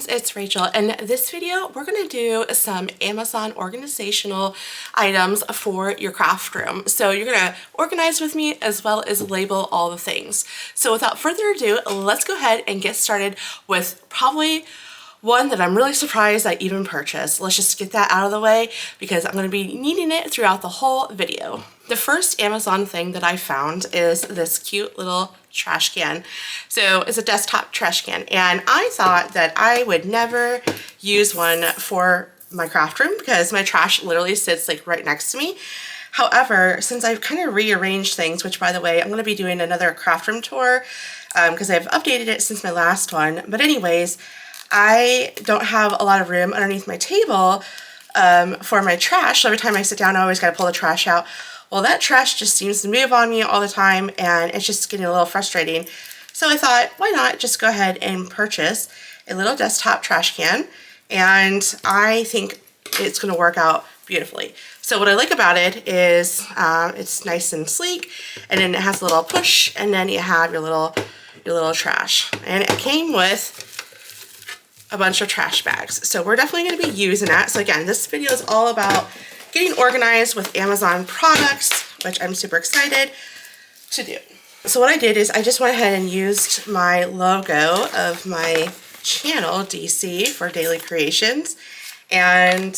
friends, it's Rachel, and this video we're going to do some Amazon organizational items for your craft room. So you're going to organize with me as well as label all the things. So without further ado, let's go ahead and get started with probably one that I'm really surprised I even purchased. Let's just get that out of the way because I'm going to be needing it throughout the whole video. The first Amazon thing that I found is this cute little trash can. So it's a desktop trash can, and I thought that I would never use one for my craft room because my trash literally sits like right next to me. However, since I've kind of rearranged things, which by the way, I'm going to be doing another craft room tour because I've updated it since my last one. But anyways, I don't have a lot of room underneath my table for my trash. So every time I sit down, I always got to pull the trash out. Well, that trash just seems to move on me all the time, and it's just getting a little frustrating. So I thought, why not just go ahead and purchase a little desktop trash can, and I think it's going to work out beautifully. So what I like about it is it's nice and sleek, and then it has a little push, and then you have your little trash. And it came with a bunch of trash bags. So we're definitely going to be using that. So again, this video is all about getting organized with Amazon products, which I'm super excited to do. So what I did is I just went ahead and used my logo of my channel, DC, for Daily Creations. And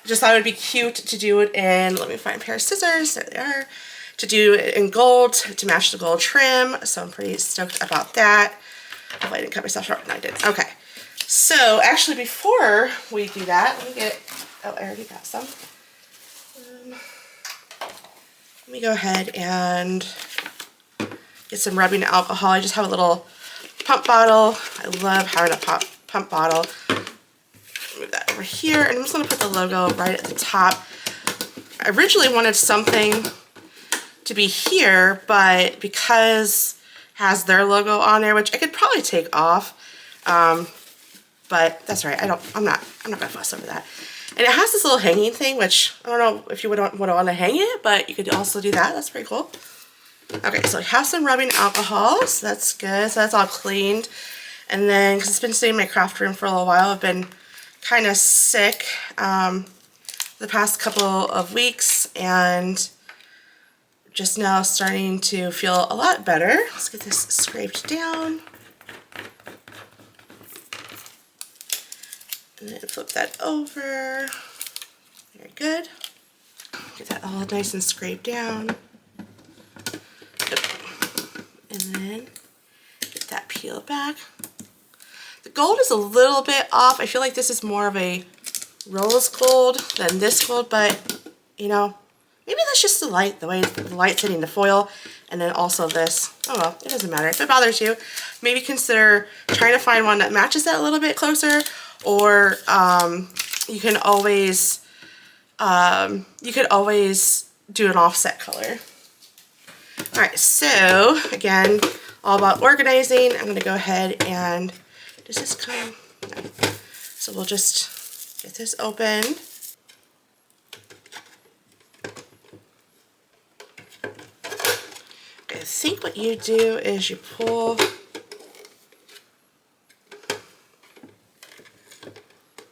just thought it would be cute to do it in, let me find a pair of scissors, there they are, to do it in gold, to match the gold trim. So I'm pretty stoked about that. Oh, I didn't cut myself short. No, I didn't. Okay. So actually, before we do that, let me get, oh, I already got some. Let me go ahead and get some rubbing alcohol. I just have a little pump bottle. I love having a pump bottle. Move that over here, and I'm just going to put the logo right at the top. I originally wanted something to be here, but because has their logo on there, which I could probably take off, but that's right. I'm not gonna fuss over that. And it has this little hanging thing, which I don't know if you would want to hang it, but you could also do that. That's pretty cool. Okay, so I have some rubbing alcohol, so that's good. So that's all cleaned. And then, because it's been sitting in my craft room for a little while, I've been kind of sick the past couple of weeks, and just now starting to feel a lot better. Let's get this scraped down. And then flip that over. Very good. Get that all nice and scraped down. And then get that peeled back. The gold is a little bit off. I feel like this is more of a rose gold than this gold, but you know, maybe that's just the light, the way the light's hitting the foil, and then also this. Oh well, it doesn't matter. If it bothers you, maybe consider trying to find one that matches that a little bit closer, or you could always do an offset color. All right, so again, all about organizing. I'm gonna go ahead and, does this come? No. So we'll just get this open. I think what you do is you pull,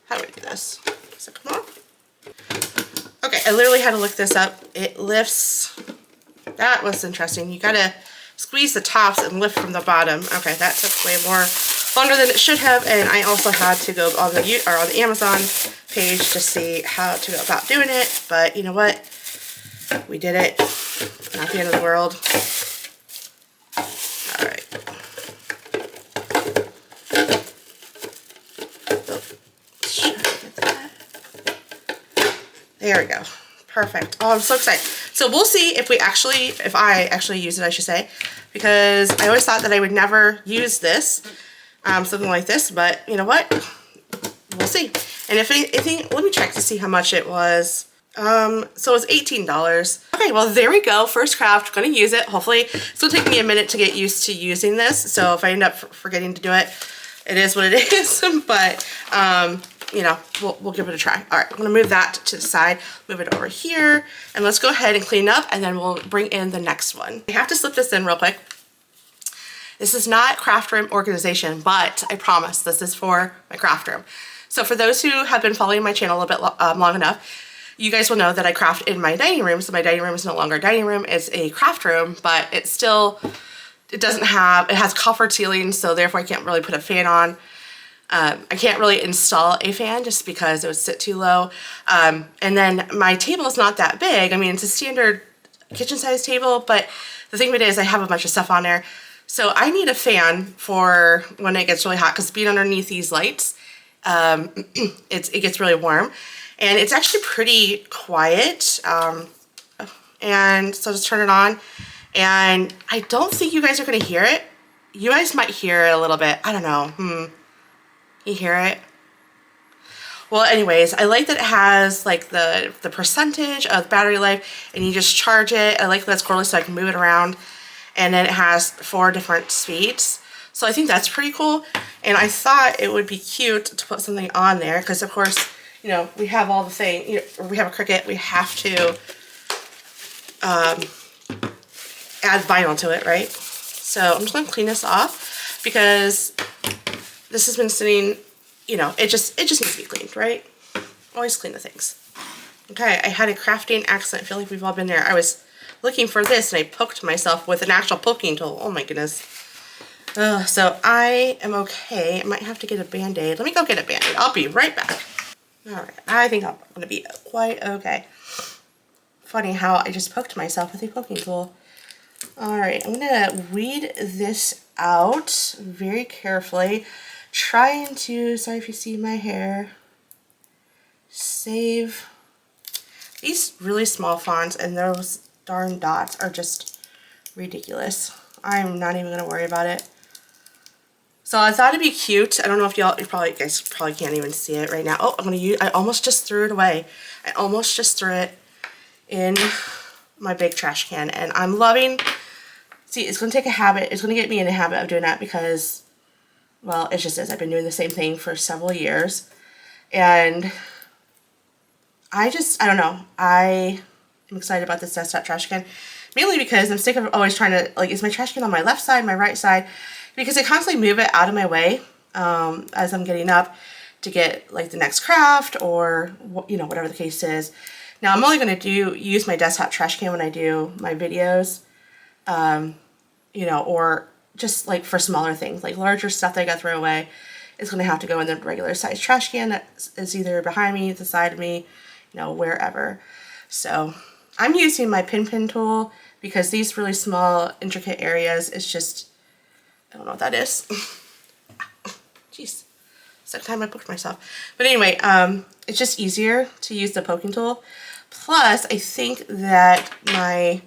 how do I do this? Does it come off? Okay, I literally had to look this up. It lifts, that was interesting. You gotta squeeze the tops and lift from the bottom. Okay, that took way longer than it should have, and I also had to go on the Amazon page to see how to go about doing it, but you know what? We did it. Not the end of the world. Alright. Let's try to get that. There we go. Perfect. Oh, I'm so excited. So we'll see if I actually use it, I should say, because I always thought that I would never use this, something like this, but you know what? We'll see. And if anything, let me check to see how much it was. So it was $18. Okay, well there we go. First craft, gonna use it. Hopefully it's gonna take me a minute to get used to using this. So if I end up forgetting to do it, it is what it is. But you know, we'll give it a try. All right, I'm gonna move that to the side, move it over here, and let's go ahead and clean up, and then we'll bring in the next one. I have to slip this in real quick. This is not craft room organization, but I promise this is for my craft room. So for those who have been following my channel a bit long enough, you guys will know that I craft in my dining room. So my dining room is no longer a dining room, it's a craft room, but it has copper ceilings, so therefore I can't really put a fan on. I can't really install a fan just because it would sit too low. And then my table is not that big. I mean, it's a standard kitchen size table, but the thing of it is I have a bunch of stuff on there. So I need a fan for when it gets really hot, because being underneath these lights, it gets really warm. And it's actually pretty quiet. And so just turn it on. And I don't think you guys are going to hear it. You guys might hear it a little bit. I don't know. You hear it? Well, anyways, I like that it has like the percentage of battery life, and you just charge it. I like that it's cordless so I can move it around. And then it has 4 different speeds. So I think that's pretty cool. And I thought it would be cute to put something on there because, of course, you know, we have all the things. You know, we have a Cricut. We have to add vinyl to it, right? So I'm just going to clean this off because this has been sitting, you know, it just needs to be cleaned, right? Always clean the things. Okay, I had a crafting accident. I feel like we've all been there. I was looking for this and I poked myself with an actual poking tool. Oh my goodness. So I am okay. I might have to get a band-aid. Let me go get a band-aid. I'll be right back. All right, I think I'm gonna be quite okay. Funny how I just poked myself with a poking tool. All right, I'm gonna weed this out very carefully. Trying to, sorry if you see my hair, save these really small fonts, and those darn dots are just ridiculous. I'm not even gonna worry about it. So I thought it'd be cute. I don't know if you guys probably can't even see it right now. Oh, I almost just threw it away. I almost just threw it in my big trash can, and I'm loving, see, it's gonna take a habit. It's gonna get me in a habit of doing that because, well, it just is. I've been doing the same thing for several years. And I don't know. I am excited about this desktop trash can. Mainly because I'm sick of always trying to, like, is my trash can on my left side, my right side? Because I constantly move it out of my way as I'm getting up to get, like, the next craft or, you know, whatever the case is. Now, I'm only going to use my desktop trash can when I do my videos, you know, or just like for smaller things, like larger stuff that I got to throw away is going to have to go in the regular size trash can that is either behind me, the side of me, you know, wherever. So I'm using my pin tool because these really small, intricate areas, it's just, I don't know what that is. Jeez, second time I poked myself. But anyway, it's just easier to use the poking tool. Plus, I think that my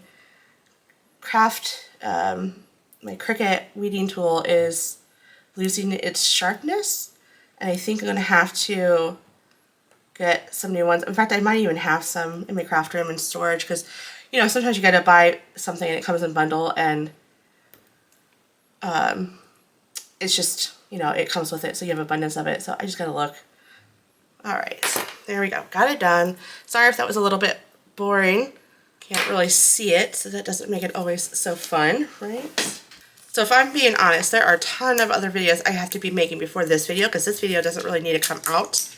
my Cricut weeding tool is losing its sharpness, and I think I'm going to have to get some new ones. In fact, I might even have some in my craft room in storage because, you know, sometimes you got to buy something and it comes in bundle, and it's just, you know, it comes with it, so you have abundance of it. So I just got to look. All right, so there we go. Got it done. Sorry if that was a little bit boring. Can't really see it, so that doesn't make it always so fun, right? So if I'm being honest, there are a ton of other videos I have to be making before this video because this video doesn't really need to come out.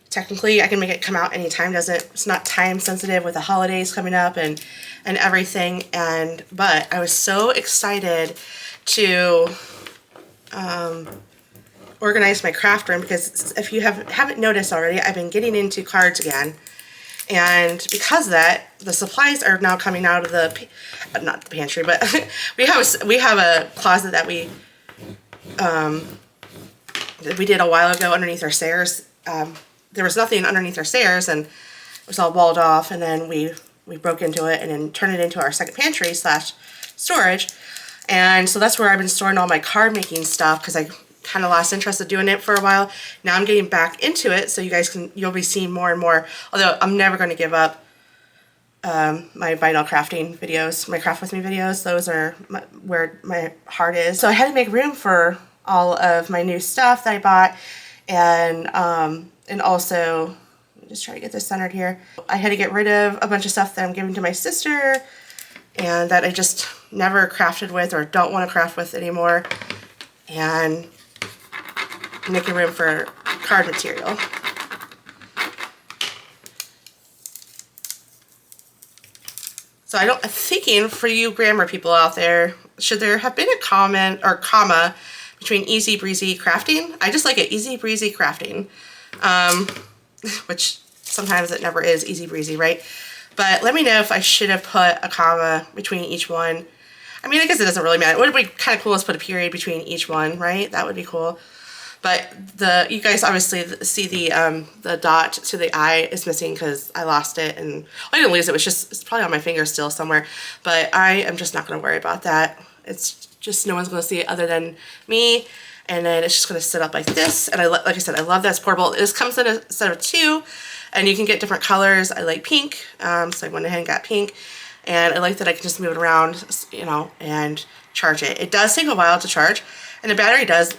Technically, I can make it come out anytime. It's not time sensitive with the holidays coming up and everything. But I was so excited to organize my craft room because if you haven't noticed already, I've been getting into cards again. And because of that, the supplies are now coming out of the, not the pantry, but we have a closet that we did a while ago underneath our stairs. There was nothing underneath our stairs, and it was all walled off. And then we broke into it and then turned it into our second pantry / storage. And so that's where I've been storing all my card making stuff because I kind of lost interest in doing it for a while. Now I'm getting back into it, so you'll be seeing more and more. Although I'm never going to give up my vinyl crafting videos, my craft with me videos. Those are where my heart is. So I had to make room for all of my new stuff that I bought, and also, let me just try to get this centered here. I had to get rid of a bunch of stuff that I'm giving to my sister, and that I just never crafted with or don't want to craft with anymore, and making room for card material. So I'm thinking for you grammar people out there, should there have been a comment or comma between easy breezy crafting? I just like it, easy breezy crafting, which sometimes it never is easy breezy, right? But let me know if I should have put a comma between each one. I mean, I guess it doesn't really matter. It would be kind of cool to put a period between each one, right? That would be cool. But you guys obviously see the dot to the I is missing because I lost it, and I didn't lose it. It's probably on my finger still somewhere. But I am just not going to worry about that. It's just no one's going to see it other than me, and then it's just going to sit up like this. And like I said, I love that it's portable. This comes in a set of 2, and you can get different colors. I like pink, so I went ahead and got pink, and I like that I can just move it around, you know, and charge it. It does take a while to charge, and the battery does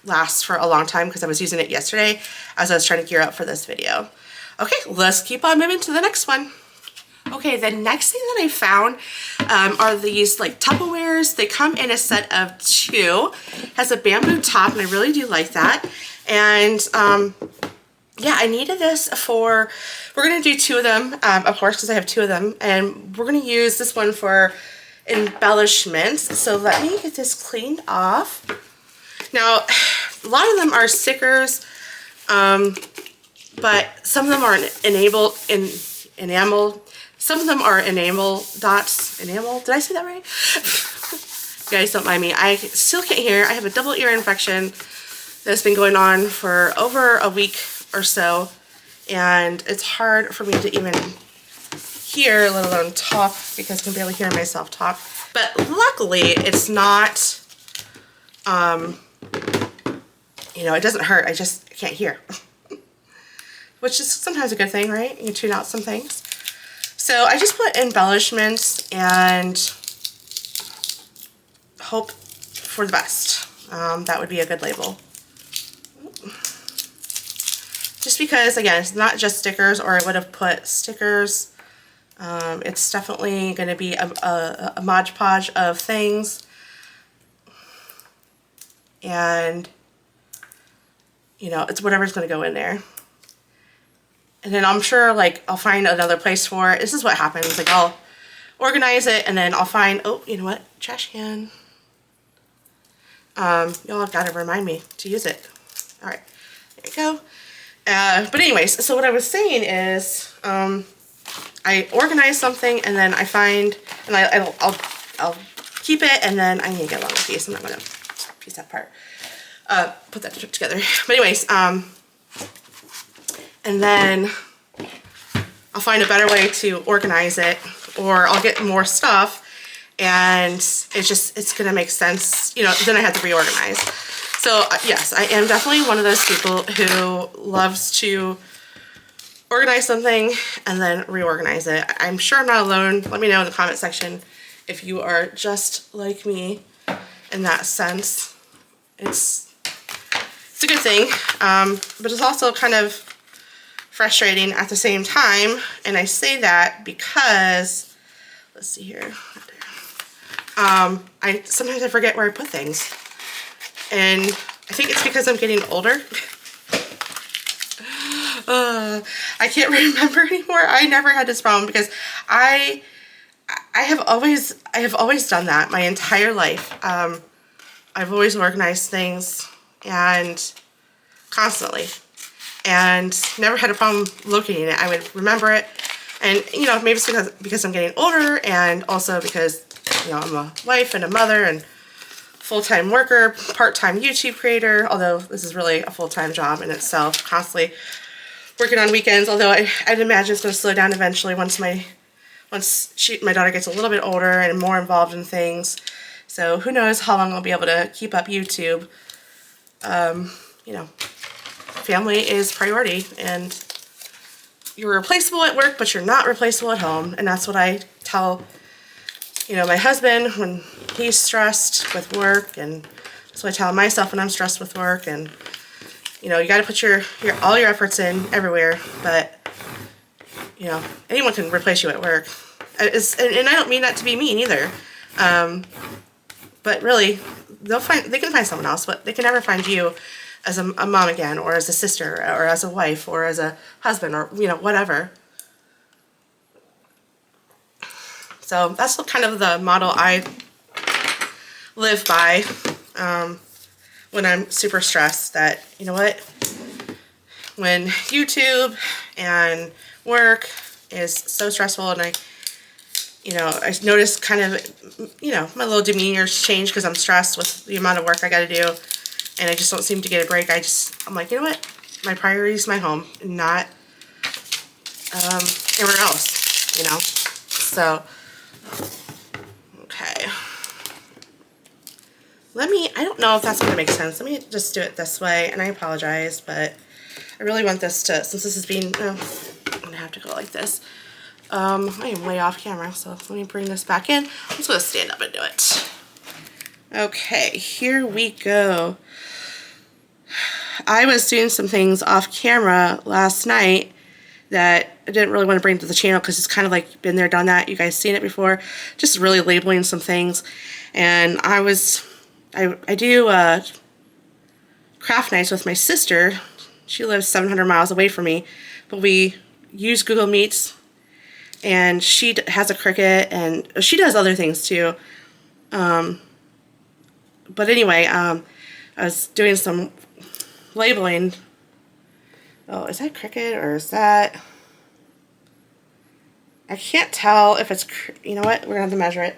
last for a long time because I was using it yesterday as I was trying to gear up for this video. Okay, let's keep on moving to the next one. Okay, the next thing that I found are these like Tupperwares. They come in a set of 2. Has a bamboo top, and I really do like that. And yeah, I needed this for, we're gonna do 2 of them, of course, because I have 2 of them, and we're gonna use this one for embellishments. So let me get this cleaned off. Now, a lot of them are stickers, but some of them are enamel. Some of them are enamel dots. Enamel? Did I say that right? You guys don't mind me. I still can't hear. I have a double ear infection that's been going on for over a week or so, and it's hard for me to even hear, let alone talk, because I can barely hear myself talk. But luckily, it's not, you know, it doesn't hurt. I just can't hear, which is sometimes a good thing, right? You tune out some things. So I just put embellishments and hope for the best. That would be a good label. Just because, again, it's not just stickers, or I would have put stickers. It's definitely going to be a Mod Podge of things. And, you know, it's whatever's going to go in there. And then I'm sure, like, I'll find another place for it. This is what happens. Like, I'll organize it, and then I'll find, oh, you know what? Trash can. Y'all have got to remind me to use it. All right. There you go. But anyways, so what I was saying is, I organize something, and then I find, and I'll keep it, and then I need to get a longer piece. I'm not going to piece that apart. Put that together. But anyways, and then I'll find a better way to organize it, or I'll get more stuff, and it's gonna make sense, you know, then I have to reorganize. So yes, I am definitely one of those people who loves to organize something and then reorganize it. I'm sure I'm not alone. Let me know in the comment section if you are just like me in that sense. It's a good thing, but it's also kind of frustrating at the same time, and I say that because, let's see here, sometimes I forget where I put things, and I think it's because I'm getting older. I can't remember anymore. I never had this problem because I have always done that my entire life. I've always organized things, and constantly, and never had a problem locating it. I would remember it, and you know, maybe it's because I'm getting older, and also because, you know, I'm a wife and a mother and full-time worker, part-time YouTube creator, although this is really a full-time job in itself, constantly working on weekends, although I'd imagine it's going to slow down eventually once my daughter gets a little bit older and more involved in things. So who knows how long I'll be able to keep up YouTube. You know, family is priority, and you're replaceable at work, but you're not replaceable at home. And that's what I tell, you know, my husband when he's stressed with work, and that's what I tell myself when I'm stressed with work. And you know, you got to put all your efforts in everywhere, but you know, anyone can replace you at work, And I don't mean that to be mean either. But really, they can find someone else, but they can never find you as a mom again, or as a sister, or as a wife, or as a husband, or, you know, whatever. So that's kind of the model I live by when I'm super stressed, that, you know what, when YouTube and work is so stressful, and I notice kind of, you know, my little demeanor's change because I'm stressed with the amount of work I got to do, and I just don't seem to get a break. I'm like, you know what, my priority is my home, not anywhere else, you know. So, okay. I don't know if that's going to make sense. Let me just do it this way, and I apologize, but I really want this to, since this is being, I'm going to have to go like this. I am way off camera, so let me bring this back in. I'm just going to stand up and do it. Okay, here we go. I was doing some things off camera last night that I didn't really want to bring to the channel because it's kind of like been there, done that. You guys seen it before. Just really labeling some things. And I do craft nights with my sister. She lives 700 miles away from me, but we use Google Meets, and she has a Cricut, and she does other things too. But anyway, I was doing some labeling. Oh, is that Cricut or is that? I can't tell if it's, you know what, we're gonna have to measure it.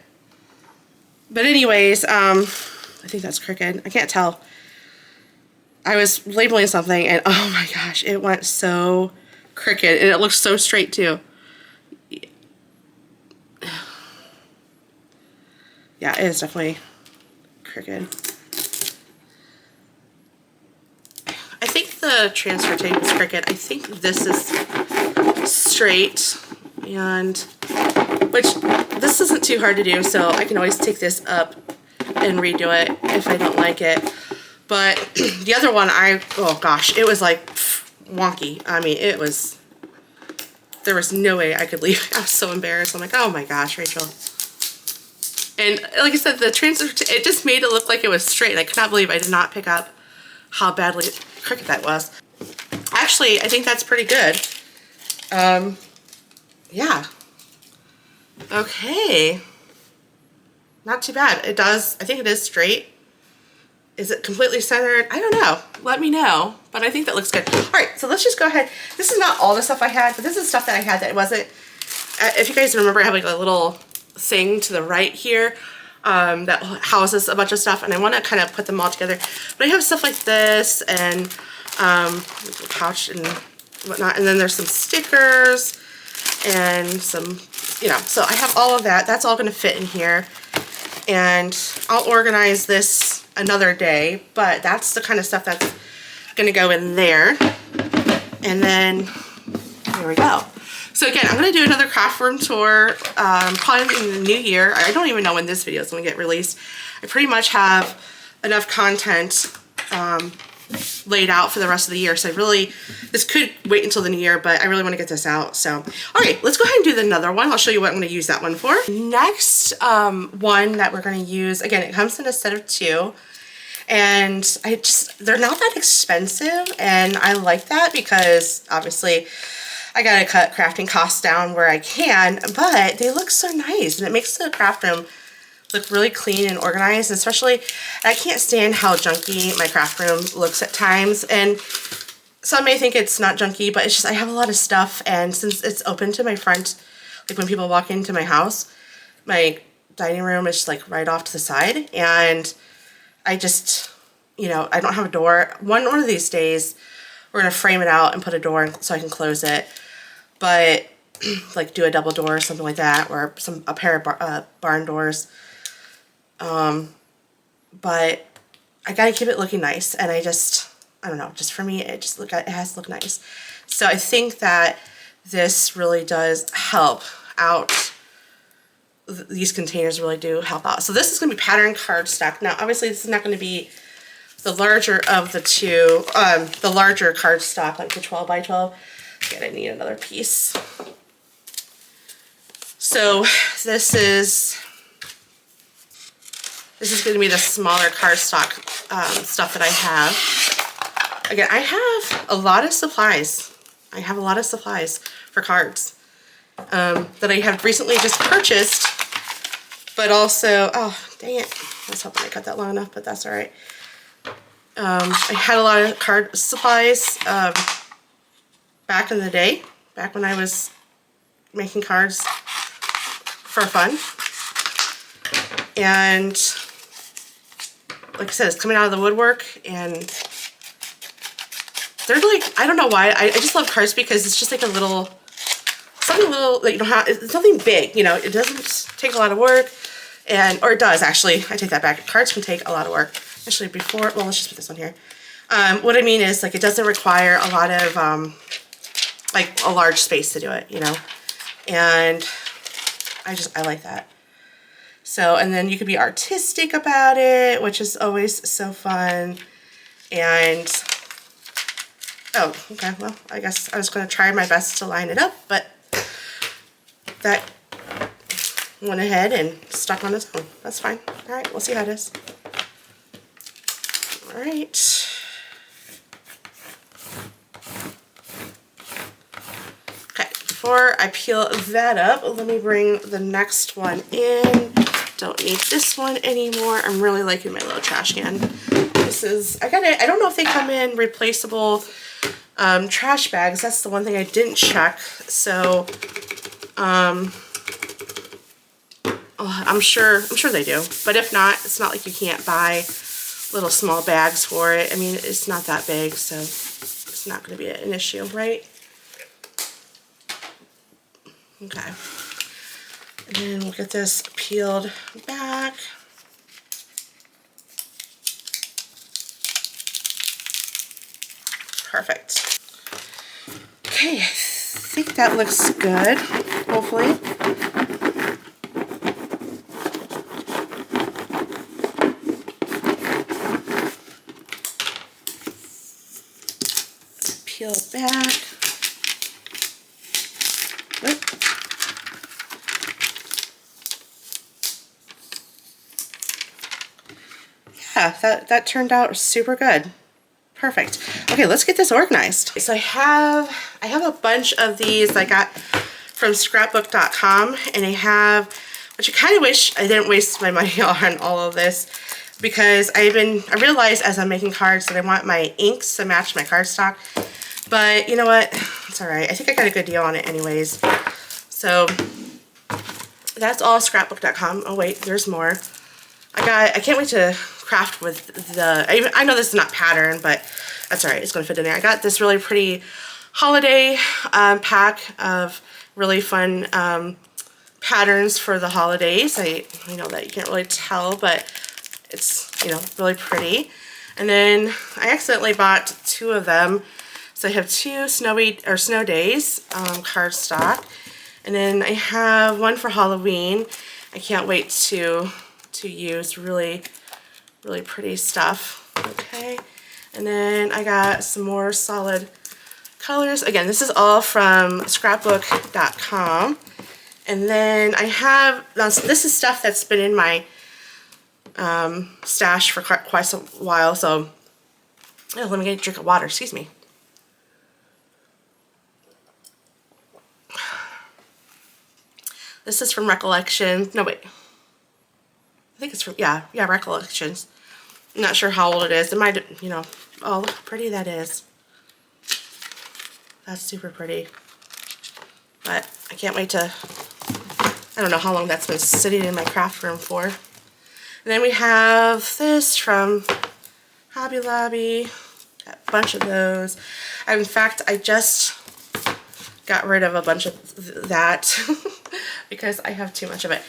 But anyways, I think that's Cricut. I can't tell. I was labeling something, and oh my gosh, it went so crooked, and it looks so straight too. Yeah, it is definitely crooked. I think the transfer tape is crooked. I think this is straight, and which this isn't too hard to do, so I can always take this up and redo it if I don't like it. But the other one, oh gosh, it was like wonky. I mean, there was no way I could leave. I was so embarrassed. I'm like, oh my gosh, Rachel. And like I said, the transfer, it just made it look like it was straight. I could not believe I did not pick up how badly crooked that was. Actually, I think that's pretty good. Yeah. Okay. Not too bad. I think it is straight. Is it completely centered? I don't know. Let me know. But I think that looks good. All right, so let's just go ahead. This is not all the stuff I had, but this is stuff that I had that wasn't, if you guys remember, I have like a little thing to the right here that houses a bunch of stuff, and I want to kind of put them all together. But I have stuff like this, and pouch and whatnot, and then there's some stickers and some, you know, so I have all of that. That's all going to fit in here, and I'll organize this another day, but that's the kind of stuff that's going to go in there. And then there we go. So again, I'm going to do another craft room tour probably in the new year. I don't even know when this video is going to get released. I pretty much have enough content laid out for the rest of the year, so this could wait until the new year, but I really want to get this out. So all right, let's go ahead and do another one. I'll show you what I'm going to use that one for. Next one that we're going to use, again, it comes in a set of 2, and they're not that expensive, and I like that because obviously I gotta cut crafting costs down where I can, but they look so nice, and it makes the craft room look really clean and organized. And especially, I can't stand how junky my craft room looks at times, and some may think it's not junky, but it's just I have a lot of stuff, and since it's open to my front, like when people walk into my house, my dining room is just like right off to the side, and I just, you know, I don't have a door. One of these days, we're gonna frame it out and put a door so I can close it, but like do a double door or something like that, or a pair of barn doors. But I gotta keep it looking nice, and I don't know, just for me, it has to look nice. So I think that this really does help out. These containers really do help out. So this is going to be pattern cardstock. Now, obviously, this is not going to be the larger of the two, the larger cardstock, like the 12 by 12. Again, I need another piece. So this is going to be the smaller cardstock stuff that I have. Again, I have a lot of supplies. I have a lot of supplies for cards that I have recently just purchased, but also, oh, dang it. I was hoping I cut that long enough, but that's all right. I had a lot of card supplies back in the day, back when I was making cards for fun. And like I said, it's coming out of the woodwork, and they're like, I don't know why, I just love cards because it's just like a little, something little that you don't have, it's nothing big, you know, it doesn't take a lot of work, and, or it does actually, I take that back, cards can take a lot of work. Actually before, well, let's just put this on here. What I mean is, like, it doesn't require a lot of, like, a large space to do it, you know, and I like that. So, and then you could be artistic about it, which is always so fun. And, oh, okay, well, I guess I was going to try my best to line it up, but that went ahead and stuck on its own. That's fine. All right, we'll see how it is. All right. Okay, before I peel that up, let me bring the next one in. Don't need this one anymore. I'm really liking my little trash can. This is, I don't know if they come in replaceable trash bags. That's the one thing I didn't check. So, I'm sure they do. But if not, it's not like you can't buy little small bags for it. I mean, it's not that big, so it's not going to be an issue, right? Okay. And then we'll get this peeled back. Perfect. Okay, I think that looks good, hopefully. Peel it back. Oop. Yeah, that turned out super good. Perfect. Okay, let's get this organized. So I have a bunch of these I got from scrapbook.com, and I have, which I kind of wish I didn't waste my money on all of this, because I realized as I'm making cards that I want my inks to match my cardstock. But you know what? It's all right. I think I got a good deal on it anyways. So that's all scrapbook.com. Oh wait, there's more. I can't wait to craft with the, I know this is not pattern, but that's all right. It's going to fit in there. I got this really pretty holiday pack of really fun patterns for the holidays. I know that you can't really tell, but it's, you know, really pretty. And then I accidentally bought two of them. So I have two snow days cardstock. And then I have one for Halloween. I can't wait to use. Really pretty stuff. Okay. And then I got some more solid colors. Again, this is all from scrapbook.com. And then I have, this is stuff that's been in my stash for quite a while. So, oh, let me get a drink of water. Excuse me. This is from Recollections. No, wait. I think it's from, yeah, Recollections. I'm not sure how old it is. It might, you know, oh, look how pretty that is. That's super pretty. But I can't wait to, I don't know how long that's been sitting in my craft room for. And then we have this from Hobby Lobby. Got a bunch of those. In fact, I just got rid of a bunch of that because I have too much of it.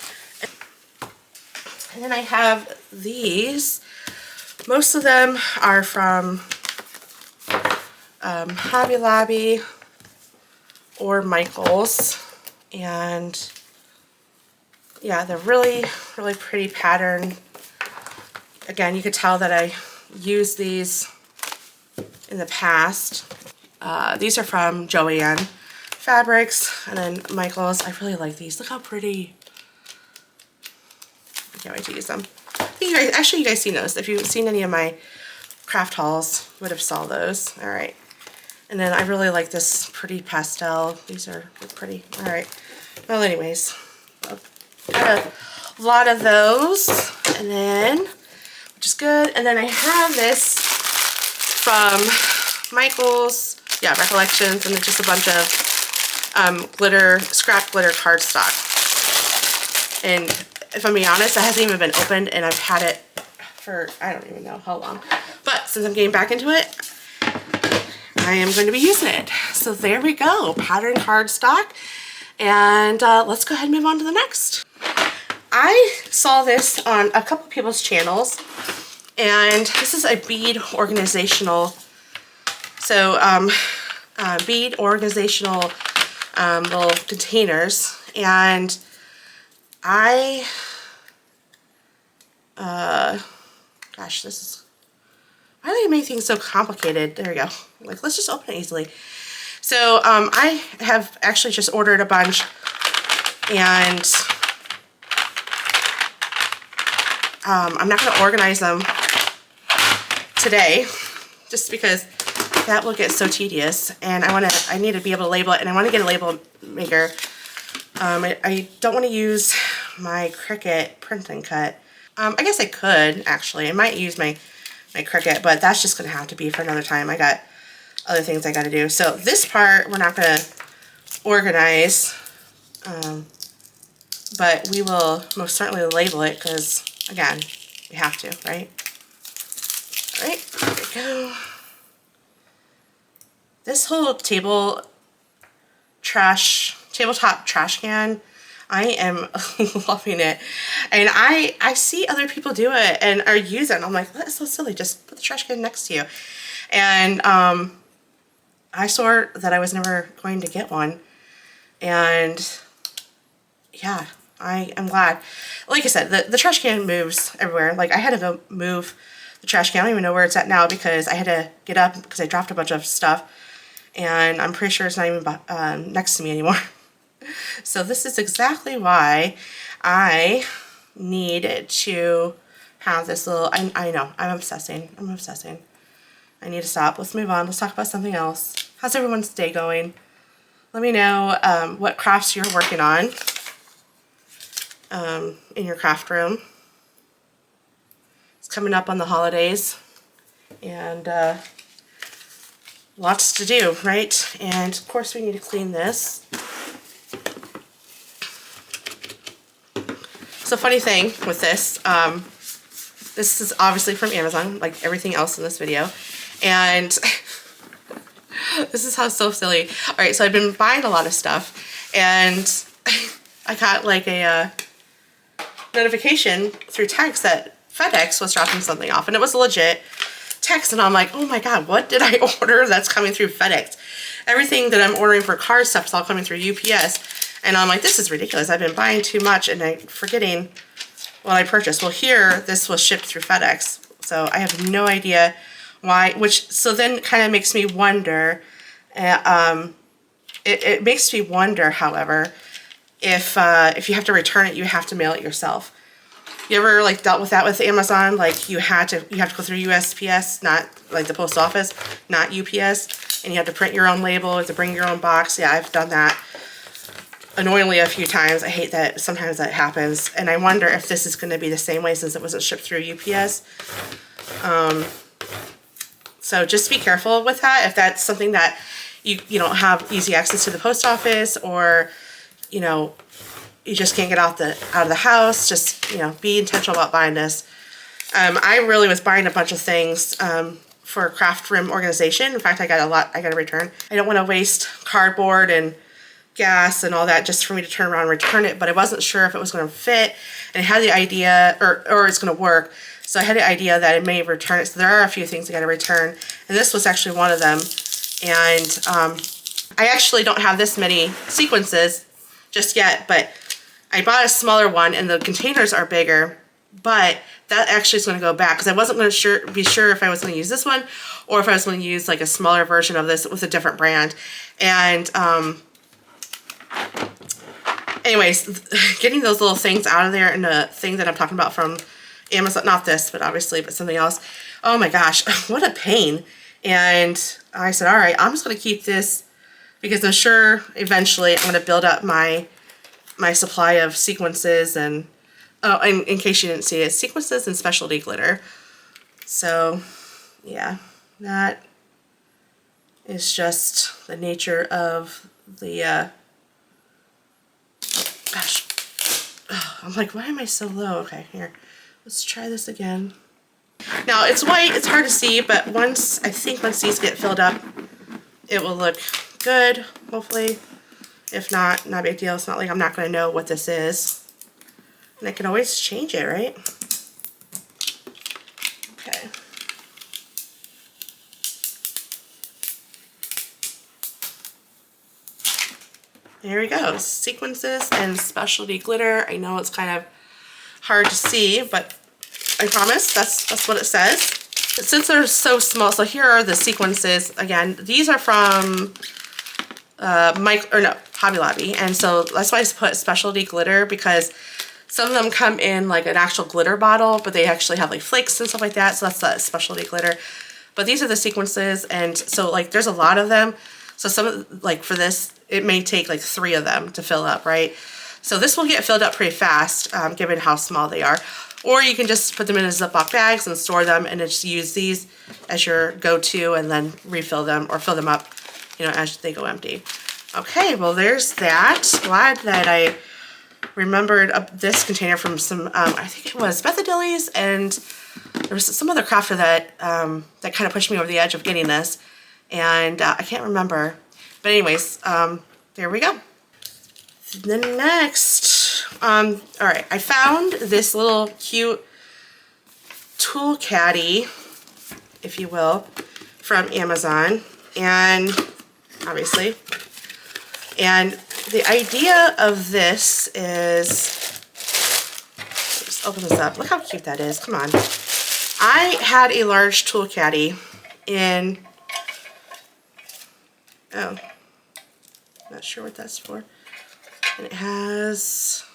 And then I have these. Most of them are from Hobby Lobby or Michael's, and yeah, they're really pretty pattern. Again, you could tell that I used these in the past. These are from Joanne. In fabrics, and then Michael's. I really like these. Look how pretty. I can't wait to use them. I think you guys, you guys seen those. If you've seen any of my craft hauls, you would have saw those. All right. And then I really like this pretty pastel. These are pretty. All right. Well, anyways, got a lot of those, and then, which is good. And then I have this from Michael's, yeah, Recollections, and it's just a bunch of glitter, scrap glitter cardstock. And if I'm being honest, it hasn't even been opened, and I've had it for I don't even know how long. But since I'm getting back into it, I am going to be using it. So there we go, pattern cardstock. And let's go ahead and move on to the next. I saw this on a couple of people's channels, and this is a bead organizational. So bead organizational little containers, and I gosh, this is, why do they make things so complicated? There we go. Like, let's just open it easily. So I have actually just ordered a bunch, and I'm not going to organize them today just because that will get so tedious, and I need to be able to label it, and I want to get a label maker. I don't want to use my Cricut print and cut. I guess I could actually. I might use my Cricut, but that's just going to have to be for another time. I got other things I got to do. So this part we're not going to organize, but we will most certainly label it because, again, we have to, right? All right, there we go. This whole tabletop trash can, I am loving it. And I see other people do it and are use it, and I'm like, that's so silly, just put the trash can next to you. And I swore that I was never going to get one, and yeah, I am glad. Like I said, the trash can moves everywhere. Like, I had to go move the trash can. I don't even know where it's at now because I had to get up because I dropped a bunch of stuff, and I'm pretty sure it's not even next to me anymore. So this is exactly why I needed to have this little, I know, I'm obsessing. I need to stop. Let's move on. Let's talk about something else. How's everyone's day going? Let me know what crafts you're working on in your craft room. It's coming up on the holidays, and lots to do, right? And of course we need to clean this. So funny thing with this, this is obviously from Amazon, like everything else in this video, and this is how so silly. All right, so I've been buying a lot of stuff, and I got like a notification through text that FedEx was dropping something off, and it was a legit text, and I'm like, oh my god, what did I order that's coming through FedEx? Everything that I'm ordering for car stuff is all coming through UPS. And I'm like, this is ridiculous. I've been buying too much and I'm forgetting what I purchased. Well, here, this was shipped through FedEx. So I have no idea why, so then kind of makes me wonder, it makes me wonder, however, if you have to return it, you have to mail it yourself. You ever like dealt with that with Amazon? Like you have to go through USPS, not like the post office, not UPS, and you have to print your own label, you have to bring your own box. Yeah, I've done that annoyingly a few times. I hate that sometimes that happens, and I wonder if this is going to be the same way since it wasn't shipped through UPS. So just be careful with that if that's something that you don't have easy access to the post office, or you just can't get out of the house. Just be intentional about buying this. I really was buying a bunch of things for craft room organization. In fact, I got a lot I got to return. I don't want to waste cardboard and gas and all that just for me to turn around and return it, but I wasn't sure if it was going to fit, and I had the idea, or it's going to work, so I had the idea that I may return it. So there are a few things I got to return, and this was actually one of them. And I actually don't have this many sequences just yet, but I bought a smaller one, and the containers are bigger, but that actually is going to go back because I wasn't going to be sure if I was going to use this one or if I was going to use like a smaller version of this with a different brand. And Anyways, getting those little things out of there and the thing that I'm talking about from Amazon, not this, but obviously, but something else. Oh my gosh, what a pain. And I said, all right, I'm just going to keep this because I'm sure eventually I'm going to build up my supply of sequences and, oh, in case you didn't see it, sequences and specialty glitter. So, yeah, that is just the nature of the, gosh, oh, I'm like, why am I so low? Okay, here, let's try this again. Now, it's white, it's hard to see, but I think once these get filled up, it will look good, hopefully. If not, not a big deal. It's not like I'm not going to know what this is. And I can always change it, right? Okay. There we go. Sequences and specialty glitter. I know it's kind of hard to see, but I promise that's what it says. Since they're so small, so here are the sequences. Again, these are from Hobby Lobby, and so that's why I put specialty glitter, because some of them come in like an actual glitter bottle, but they actually have like flakes and stuff like that, so that's the specialty glitter. But these are the sequences, and so like there's a lot of them, so some of, like for this, it may take like 3 of them to fill up, right? So this will get filled up pretty fast, given how small they are. Or you can just put them in Ziploc bags and store them and just use these as your go-to and then refill them or fill them up, you know, as they go empty. Okay, well there's that. Glad that I remembered this container from some, I think it was Beth Dilly's, and there was some other crafter that that kind of pushed me over the edge of getting this, and I can't remember. But anyways, there we go. Then next, all right, I found this little cute tool caddy, if you will, from Amazon, and obviously, and the idea of this is, let's open this up. Look how cute that is. Come on. I had a large tool caddy in, oh, not sure what that's for. And it has,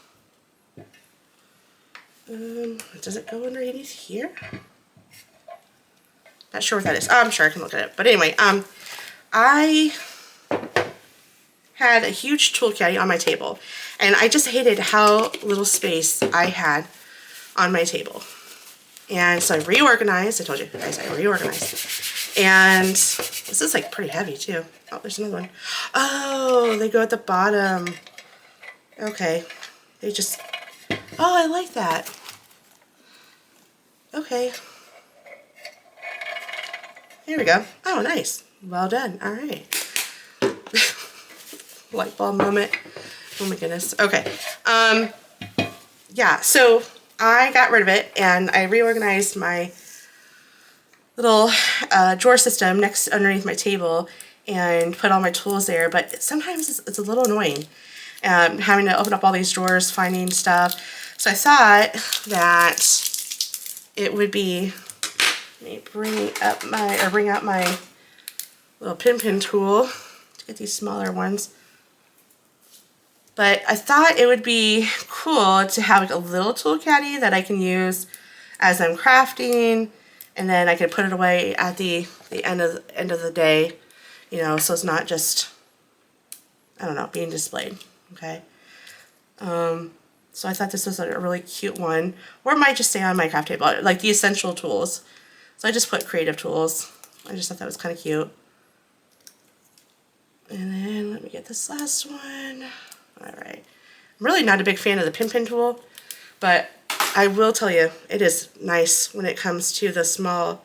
does it go underneath here? Not sure what that is. Oh, I'm sure I can look at it. But anyway, I had a huge tool caddy on my table, and I just hated how little space I had on my table. And so I reorganized. I told you guys I reorganized. And this is like pretty heavy too. Oh, there's another one. Oh, they go at the bottom. Okay. They just, oh, I like that. Okay. Here we go. Oh, nice. Well done. All right. Light bulb moment. Oh my goodness. Okay. Yeah, so I got rid of it and I reorganized my little drawer system underneath my table and put all my tools there, but sometimes it's a little annoying having to open up all these drawers, finding stuff. So I thought that it would be, let me bring out my little pin tool to get these smaller ones. But I thought it would be cool to have like a little tool caddy that I can use as I'm crafting, and then I can put it away at the end of the day, you know, so it's not just, I don't know, being displayed. Okay. So I thought this was a really cute one, or it might just stay on my craft table, like the essential tools. So I just put creative tools. I just thought that was kind of cute. And then let me get this last one. Alright, I'm really not a big fan of the pin tool, but I will tell you, it is nice when it comes to the small,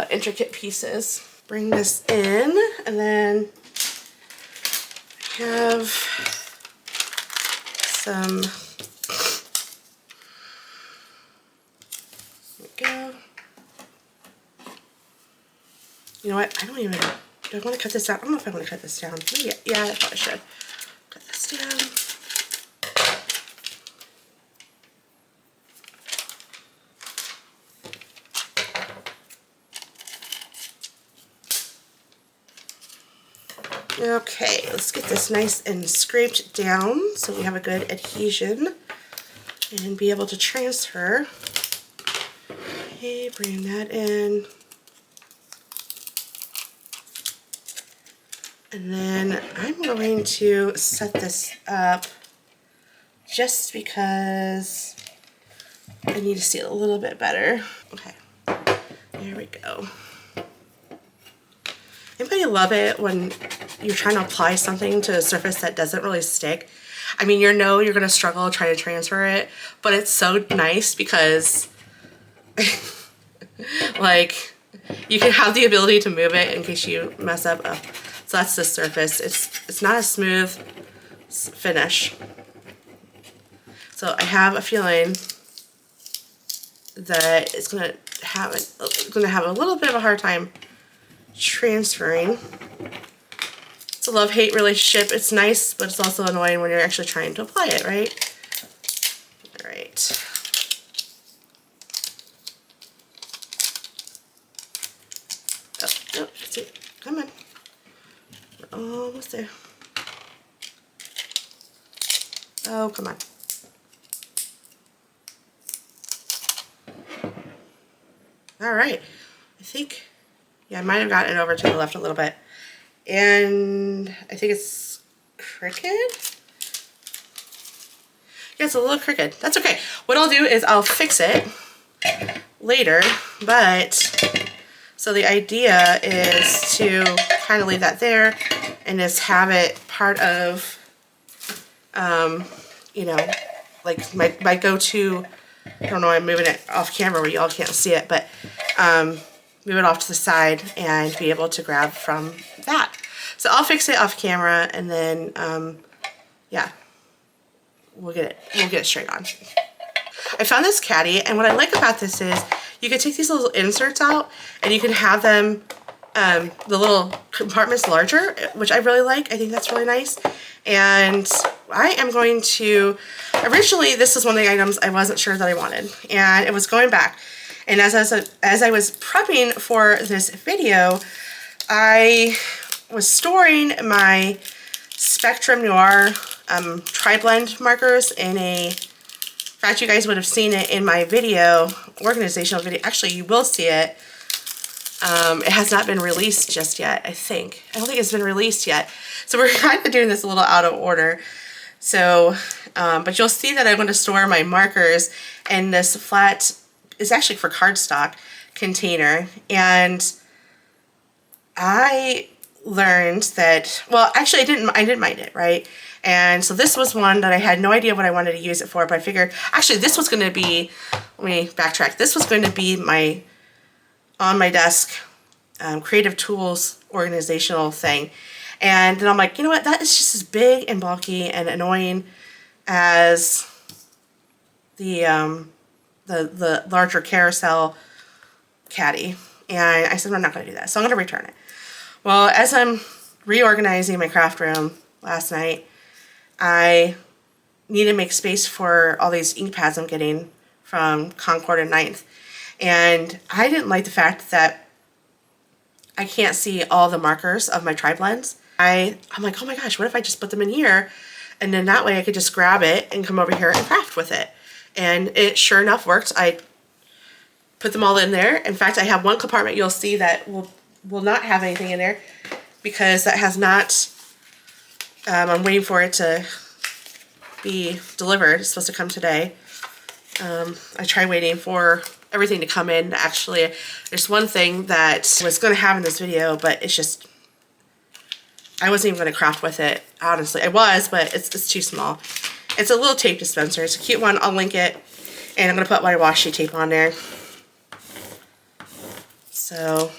intricate pieces. Bring this in, and then I have some, there we go. You know what, I don't even, do I want to cut this down? I don't know if I want to cut this down. Maybe, yeah, I probably should. Cut this down. Okay, let's get this nice and scraped down so we have a good adhesion and be able to transfer. Okay, bring that in. And then I'm going to set this up just because I need to see it a little bit better. Okay, there we go. Anybody love it when you're trying to apply something to a surface that doesn't really stick? I mean, you're gonna struggle trying to transfer it, but it's so nice because like you can have the ability to move it in case you mess up. Oh, so that's the surface. It's not a smooth finish. So I have a feeling that it's gonna have a little bit of a hard time transferring. It's a love-hate relationship. It's nice, but it's also annoying when you're actually trying to apply it, right? All right. Oh, see, come on. We're almost there. Oh, come on. All right. I think, yeah, I might have gotten it over to the left a little bit. And I think it's crooked. Yeah, it's a little crooked. That's okay. What I'll do is I'll fix it later, but so the idea is to kind of leave that there and just have it part of, you know, like my go-to, I don't know, I'm moving it off camera where y'all can't see it, but move it off to the side and be able to grab from that. So I'll fix it off camera and then, yeah, we'll get it straight on. I found this Caddy, and what I like about this is you can take these little inserts out and you can have them, the little compartments larger, which I really like. I think that's really nice. And I am going to, originally this was one of the items I wasn't sure that I wanted, and it was going back. And as I was prepping for this video, I was storing my Spectrum Noir tri-blend markers in a, in fact, you guys would have seen it in my video, organizational video. Actually, you will see it. It has not been released just yet, I think. I don't think it's been released yet. So we're kind of doing this a little out of order. So, but you'll see that I'm going to store my markers in this flat, it's actually for cardstock container. And I learned that, well, actually I didn't mind it, right? And so this was one that I had no idea what I wanted to use it for, but I figured, actually this was going to be, let me backtrack, this was going to be my, on my desk, creative tools organizational thing. And then I'm like, you know what, that is just as big and bulky and annoying as the larger carousel Caddy. And I said, I'm not going to do that, so I'm going to return it. Well, as I'm reorganizing my craft room last night, I need to make space for all these ink pads I'm getting from Concord and 9th. And I didn't like the fact that I can't see all the markers of my tri-blends. I'm like, oh my gosh, what if I just put them in here? And then that way I could just grab it and come over here and craft with it. And it sure enough worked. I put them all in there. In fact, I have one compartment you'll see that will not have anything in there because that has not, I'm waiting for it to be delivered. It's supposed to come today. I tried waiting for everything to come in. Actually, there's one thing that I was going to have in this video, but it's just, I wasn't even going to craft with it, honestly. I was, but it's too small. It's a little tape dispenser. It's a cute one. I'll link it. And I'm going to put my washi tape on there. So,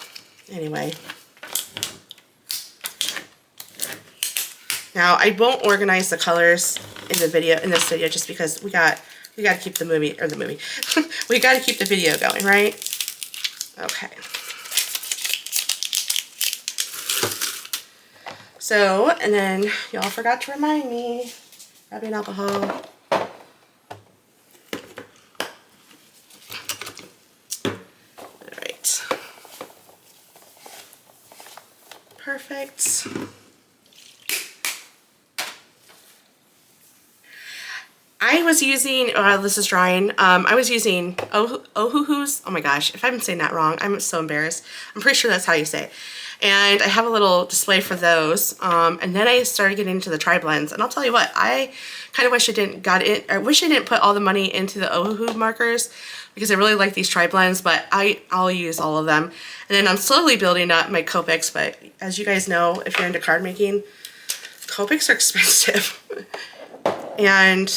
anyway. Now, I won't organize the colors in this video just because we got to keep the movie, we got to keep the video going, right? Okay. So, and then y'all forgot to remind me, rubbing alcohol. Alright. Perfect. was using, this is drying, I was using Ohuhus. Oh my gosh, if I'm saying that wrong, I'm so embarrassed. I'm pretty sure that's how you say it. And I have a little display for those. And then I started getting into the tri-blends. And I'll tell you what, I kind of wish I wish I didn't put all the money into the Ohuhu markers, because I really like these tri-blends, but I'll use all of them. And then I'm slowly building up my Copics, but as you guys know, if you're into card making, Copics are expensive. And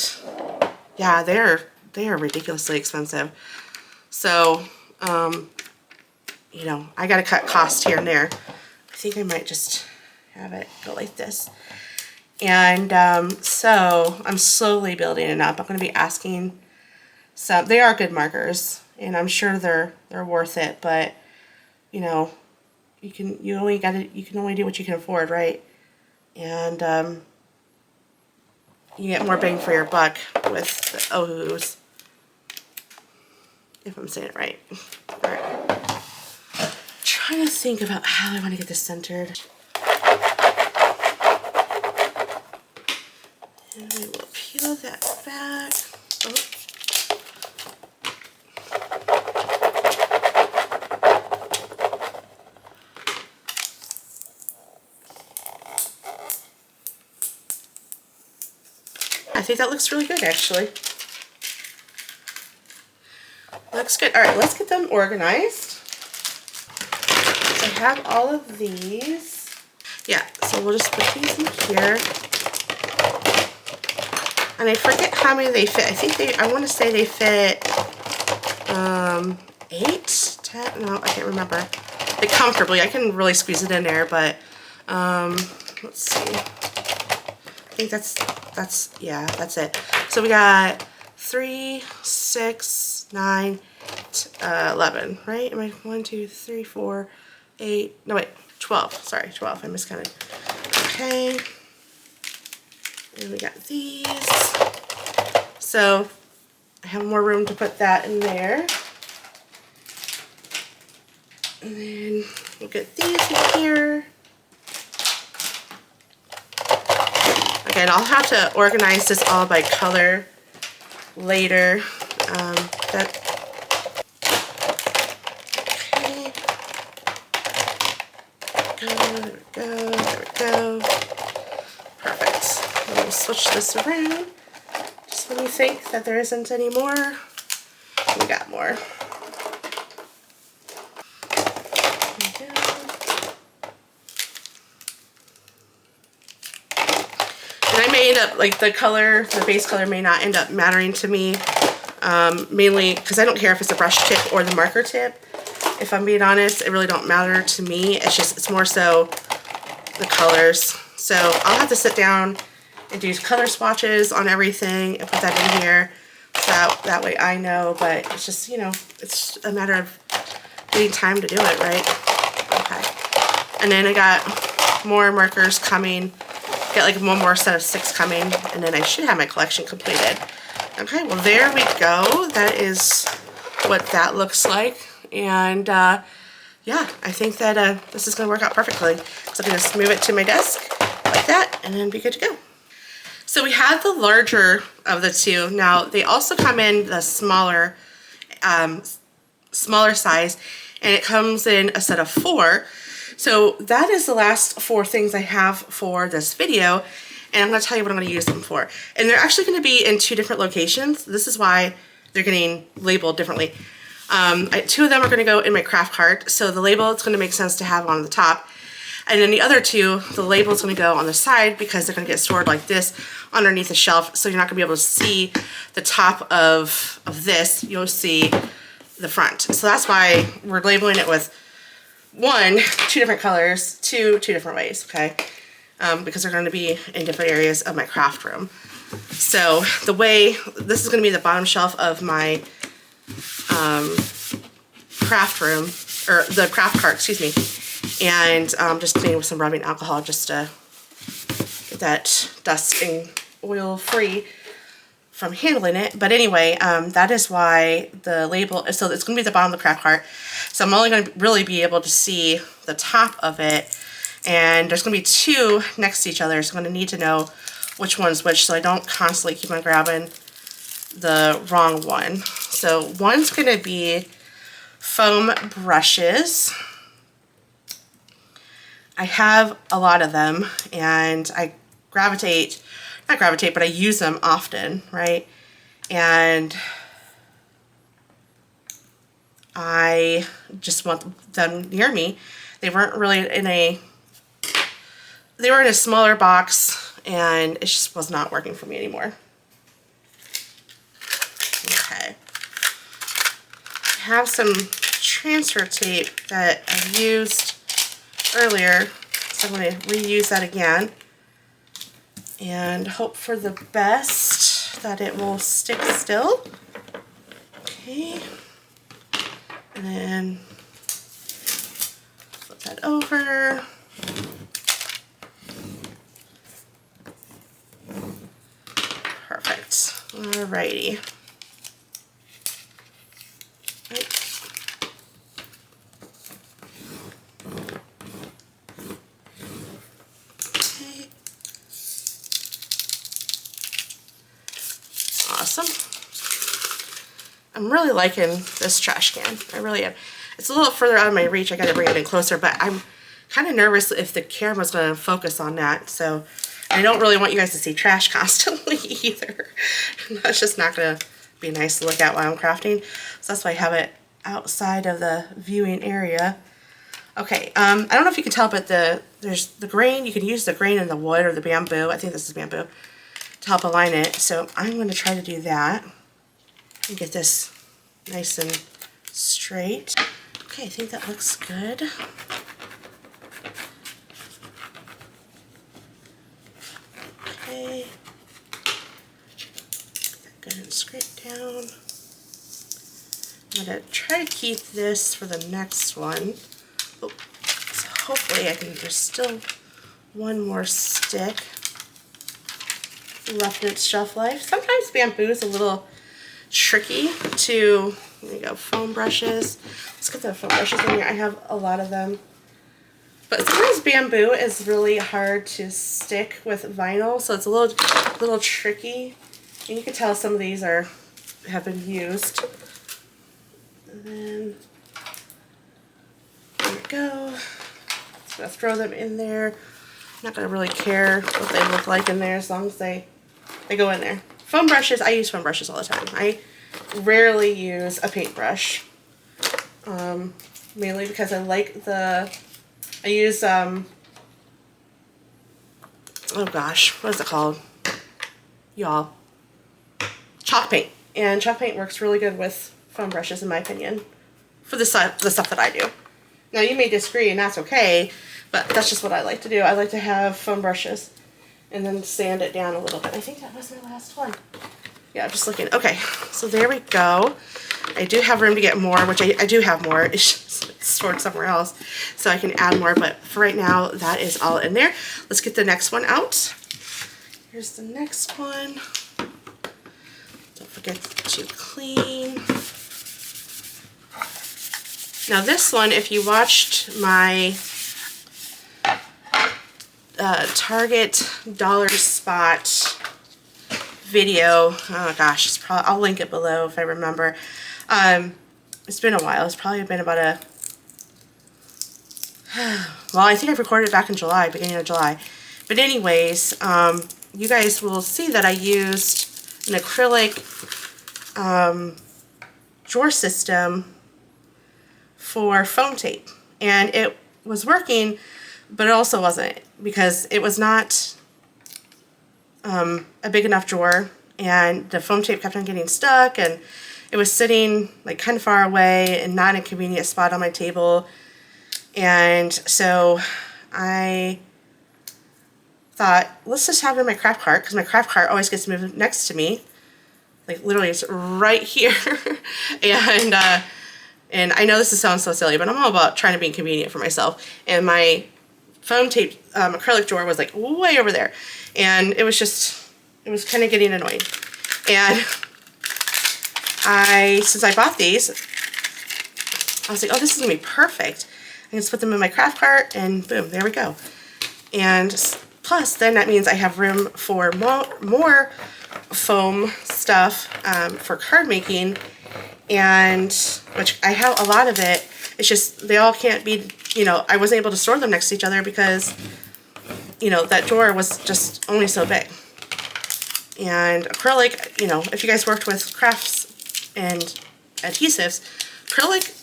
yeah, they are ridiculously expensive. So, you know, I gotta cut costs here and there. I think I might just have it go like this. And so I'm slowly building it up. I'm gonna be asking some, they are good markers, and I'm sure they're worth it, but you know, you can only do what you can afford, right? And you get more bang for your buck with the Ohuhus, if I'm saying it right. All right. Trying to think about how I want to get this centered. And we will peel that back. Oh. I think that looks really good, actually. Looks good. All right, let's get them organized. So I have all of these. Yeah, so we'll just put these in here. And I forget how many they fit. I think I want to say they fit 8, 10, no, I can't remember. They comfortably, I can really squeeze it in there, but let's see. I think yeah, that's it. So we got 3, 6, 9, 11, right? Am I 1, 2, 3, 4, 8, no wait, 12, sorry, 12, I miscounted. Okay, and we got these. So I have more room to put that in there. And then we'll get these in here. Again, I'll have to organize this all by color later. Okay. There we go, there we go. Perfect. And we'll switch this around. Just when you think that there isn't any more, we got more. And I may end up, like the base color may not end up mattering to me, mainly because I don't care if it's the brush tip or the marker tip. If I'm being honest, it really don't matter to me. It's more so the colors. So I'll have to sit down and do color swatches on everything and put that in here. So that way I know, but it's just, you know, it's a matter of getting time to do it, right? Okay. And then I got more markers coming. Got like one more set of 6 coming, and then I should have my collection completed. Okay, well there we go. That is what that looks like. And yeah, I think that this is going to work out perfectly. So I'm going to move it to my desk like that, and then be good to go. So we have the larger of the two. Now they also come in the smaller size, and it comes in a set of 4. So that is the last 4 things I have for this video, and I'm going to tell you what I'm going to use them for. And they're actually going to be in 2 different locations. This is why they're getting labeled differently. 2 of them are going to go in my craft cart, so the label is going to make sense to have on the top. And then the other 2, the label is going to go on the side because they're going to get stored like this underneath the shelf, so you're not going to be able to see the top of this. You'll see the front. So that's why we're labeling it with 1, 2 different colors, 2 different ways, okay? Because they're going to be in different areas of my craft room. So the way, this is going to be the bottom shelf of my craft room, or the craft cart, excuse me. And just cleaning with some rubbing alcohol just to get that dust and oil free from handling it. But anyway, that is why the label, so it's going to be the bottom of the craft cart. So I'm only going to really be able to see the top of it. And there's going to be 2 next to each other, so I'm going to need to know which one's which, so I don't constantly keep on grabbing the wrong one. So one's gonna be foam brushes. I have a lot of them and I not gravitate, but I use them often, right? And I just want them near me. They weren't really they were in a smaller box and it just was not working for me anymore. Okay. I have some transfer tape that I used earlier, so I'm going to reuse that again and hope for the best that it will stick still. Okay, and then flip that over. Perfect. Alrighty. Awesome. I'm really liking this trash can. I really am. It's a little further out of my reach. I gotta bring it in closer, but I'm kind of nervous if the camera's gonna focus on that. So I don't really want you guys to see trash constantly either. That's just not gonna be nice to look at while I'm crafting. So that's why I have it outside of the viewing area. Okay, I don't know if you can tell, but there's the grain. You can use the grain in the wood or the bamboo. I think this is bamboo, to help align it. So I'm going to try to do that and get this nice and straight. Okay, I think that looks good. Okay, get that good and scrape down. I'm going to try to keep this for the next one. Oh, so hopefully I can, there's still one more stick left in its shelf life. Sometimes bamboo is a little tricky to, there you go, foam brushes. Let's get the foam brushes in here. I have a lot of them. But sometimes bamboo is really hard to stick with vinyl, so it's a little tricky. And you can tell some of these have been used. And then there we go. Just gonna throw them in there. I'm not gonna really care what they look like in there as long as they go in there. Foam brushes, I use foam brushes all the time. I rarely use a paintbrush, mainly because I like I use, oh gosh, what is it called? Y'all. Chalk paint. And chalk paint works really good with foam brushes, in my opinion, for the stuff that I do. Now, you may disagree, and that's okay, but that's just what I like to do. I like to have foam brushes and then sand it down a little bit. I think that was my last one. Yeah, just looking. Okay, so there we go. I do have room to get more, which I do have more. It's just stored somewhere else, so I can add more, but for right now, that is all in there. Let's get the next one out. Here's the next one. Don't forget to clean. Now this one, if you watched my Target dollar spot video, oh gosh, I'll link it below if I remember. It's been a while. It's probably been about well, I think I recorded it back in July, beginning of July. But anyways, you guys will see that I used an acrylic drawer system for foam tape, and it was working, but it also wasn't, because it was not a big enough drawer, and the foam tape kept on getting stuck, and it was sitting like kind of far away and not in a convenient spot on my table. And so I thought, let's just have it in my craft cart, because my craft cart always gets moved next to me, like literally it's right here. And I know this sounds so silly, but I'm all about trying to be inconvenient for myself. And my foam tape acrylic drawer was like way over there. And it was kind of getting annoying. And since I bought these, I was like, oh, this is gonna be perfect. I can just put them in my craft cart and boom, there we go. And plus then that means I have room for more foam stuff for card making, and which I have a lot of it. It's just they all can't be, you know, I wasn't able to store them next to each other because, you know, that drawer was just only so big. And acrylic, you know, if you guys worked with crafts and adhesives, acrylic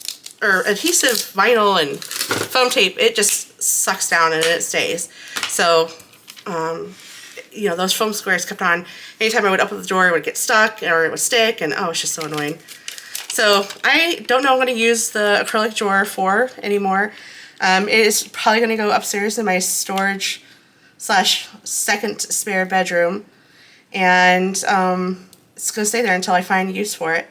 or adhesive vinyl and foam tape, it just sucks down and it stays. So, you know, those foam squares kept on, anytime I would open the drawer, it would get stuck or it would stick, and oh, it's just so annoying. So I don't know what I'm going to use the acrylic drawer for anymore. It is probably going to go upstairs in my storage / second spare bedroom, and it's going to stay there until I find use for it.